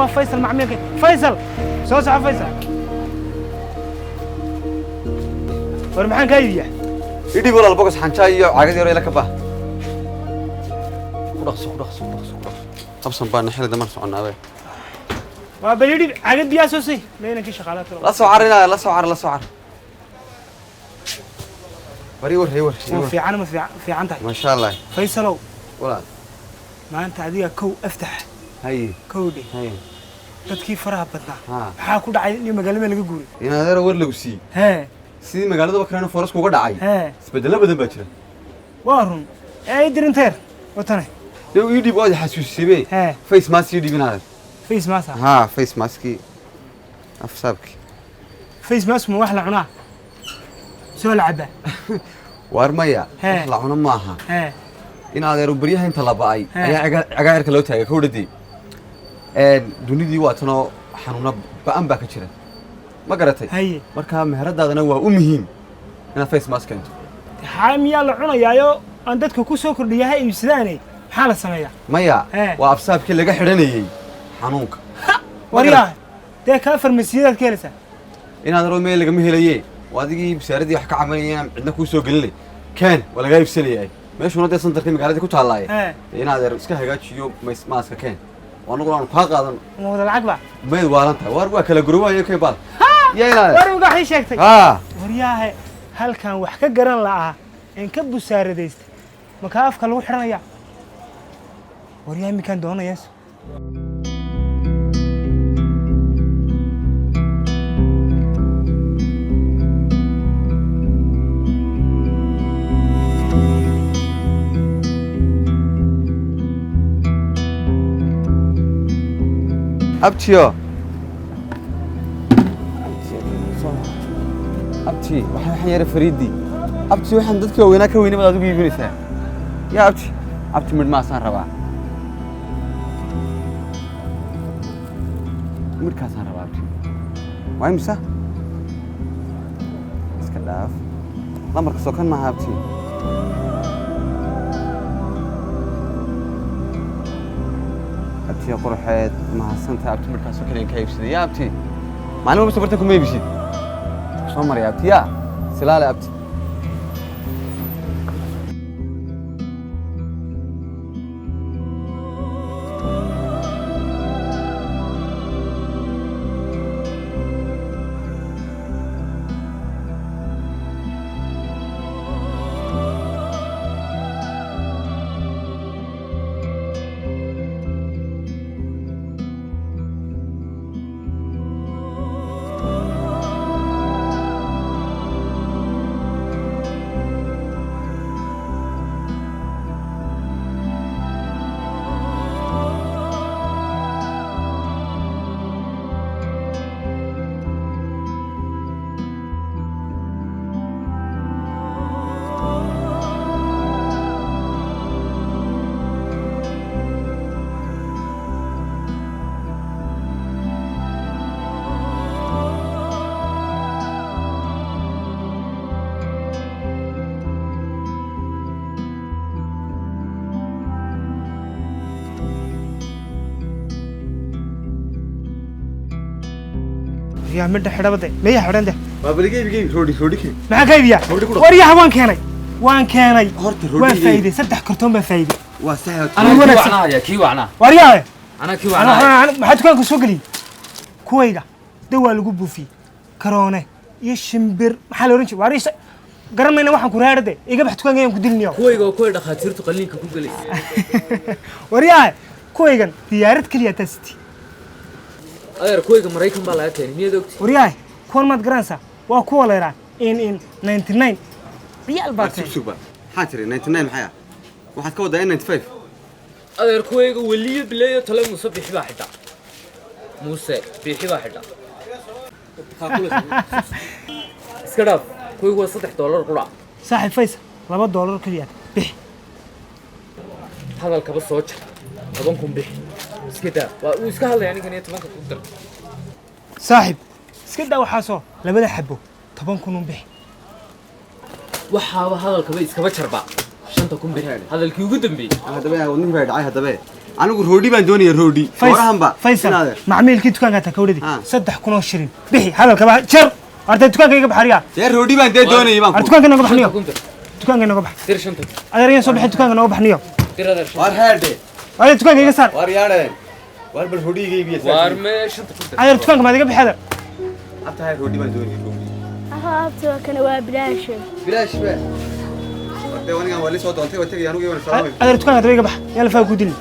فيصل مع مين فيصل سوس على فيصل ورمحان كايديا يدي ولا البوكس حنشاي عاقد يوري لك با خدخ طبسن بان حيل دمر سعنا باي وبيدي عاقد بيا سوسي لين كي شغالات لا سعرنا لا سعر وري في عنا في عنتك ما شاء الله فيصلوا ولا ما أنت عادية كو افتح هاي كودي هاي dadkii faraha badnaa ha waxa ku dhacay in magaalada laga guuray inaad war lagu sii he sidii magaalada wakrana forest kuga dhacay he isbedelo badan baa jira waarun ay dirinteer watana yow ii dhib oo xasuusibay he face mask ii dhibinaad face mask ha face mask afsaabki face mask ma wax la cunaa soo lacaba war maya wax la cuno maaha he inaad yar bariyaha inta la baay ayaa agaarka loo taagay kowdadii dunidii waa tanoo xanuuna ba'an baa ka jira ma garatay haye marka meheradaadana waa u muhiim inaad face mask keento xaamiya la cunayaayo aan dadka ku soo kordhiyahay imsidaanay maxaa la sameeyaa maya waa afsaabkii laga xidhanayay xanuunka wariyaa dee ka farmasiyada keelisa inaad roo meel laga mehelayay waadigii bisaaradii wax ka camaliyeen cidna ku soo gelinay keen wala laga ibsanayay meeshuna dee santarkii magaalada ku taalaayay inaad iska hagaajiyo maaska keen ونقول أنا فاقد موضوع العقبة بيد والنتا وروا كلا جروه يا بال يا إنا وروا قاعد يشكتك ورياه هل كان وحكة جران لا إن كبوا سعر ديست مكاف كلو حرنا يا ورياه مكان دونا يس أبتيو أبتي وحنا حيار فريدي أبتي وحنا ضدك وينك وين ما تقول يبنيسها يا أبتي من ما صار ربع مركز صار ربع أبتي وين مسا اسكلاف لا مركز سكان مع أبتي يا قرحت مع السنة أبتي مركز سكرين كيف سدي يا أبتي معلومة بس برتكم ما يبشي شمر يا أبتي يا سلالة أبتي يا مدة حربتي ليه حرنده ما بلقي رودي كي ما كيفيا وريها وان كاني وان فايدة صدق كرتون بفايدة واسعة أنا كي وعنا وريها أنا كي وعنا أنا ما حد كان كسوقلي كويدا دول جوبو في كورونا يشمبر محل ورنش واريس قرمنا واحد كورهار ده إيجا بحث كان جاي كدلني كويدا خاطر تقلين كوكلي وريها كويدا ديارت كلية تستي أير كويدا مريكم بالله كان مية دكتور وريها كون ما تقرنسا وكواليرا إن 99 ريال باتين سوبر حاتري 99 حياة واحد كودا 95 أير كويدا ولي بلاي تلا مصاب بحبة حدا موسى بحبة حدا اسكراف كويدا $1 قرع صاحب فيصل $2 كلية بح هذا الكبس صوتش أبغاكم بح اسكتا واسكها الله يعني كان يتمنى تقدر صاحب اسكتا وحاسو لبدا حبه طبعا كونوا بح وحا هذا الكبس كبا شربا shanta kun bixi hadalkii ugu dambeeyay haddaba wadnin baa dhacay haddaba anigu roodhi baan doonaya roodhi warahanba faysal macmiilkii dukaanka ta kawdhadi 3 kun oo shilin bixi hadalka ba jar arday dukaanka iga baxariya dee roodhi baan dee doonayay baan dukaanka naga baxniyo dukaanka naga bax dir shanta adeeryan soo bixi dukaanka naga baxniyo dir adeer war heerde adeer dukaanka iga saar war yaadeen war bal roodhi iga iibiya war me shanta kun adeer dukaanka ma iga bixada abtahay roodhi baan doonayay roodhi أخذت وكان وابلاش bilaash ba dee wanigan wali soo doontay waa tagay anigu iyo salaamay adeer dukaanka iga bax yalla faa ku dil